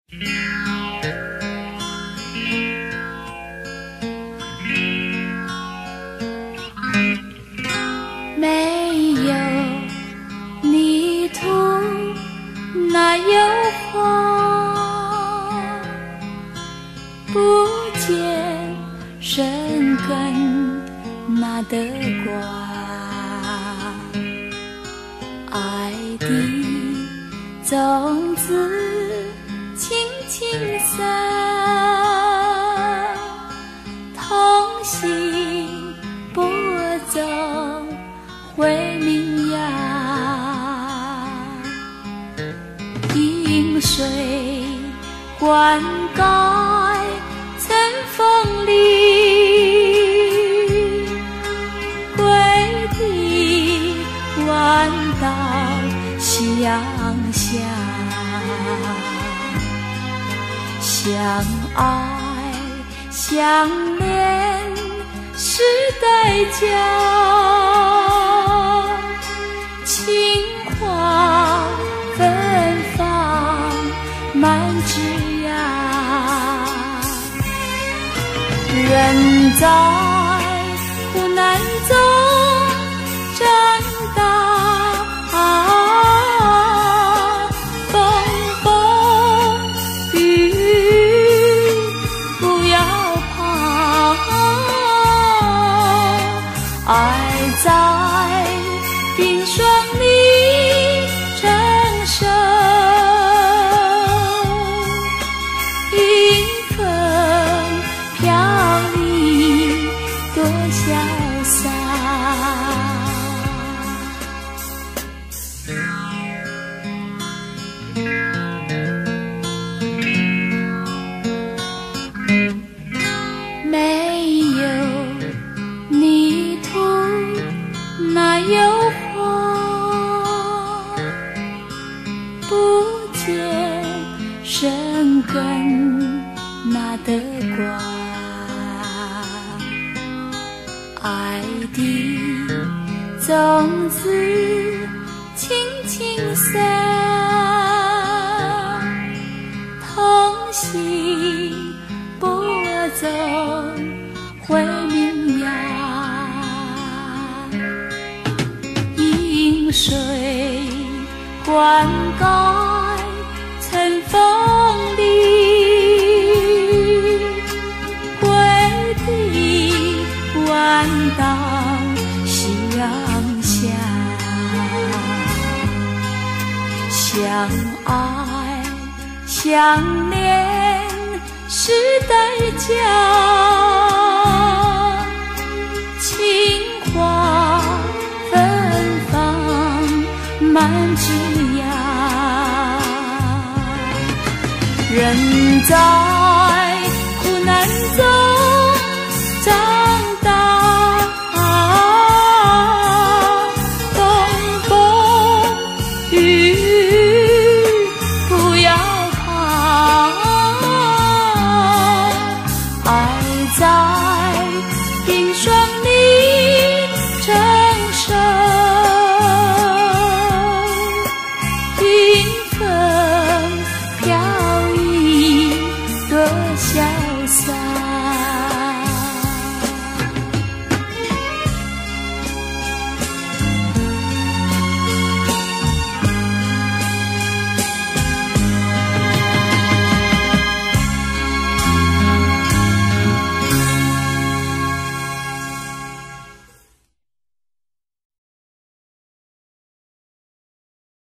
没有泥土，哪有花？不见生根，哪得瓜？爱的种子轻轻撒，同心播种会萌芽，饮水灌溉乘风里，归地弯道夕阳下，相爱相恋是代价，情花芬芳满枝桠，人在苦难中长大，风风雨雨不要怕，爱在冰霜里成熟，迎风飘零多潇洒。没有泥土，哪有花？不见生根，哪得瓜？爱的种子轻轻撒，同心播种会萌芽，饮水灌溉乘风里，归地弯道夕阳下，相爱相恋是代价，情花芬芳满枝桠，人在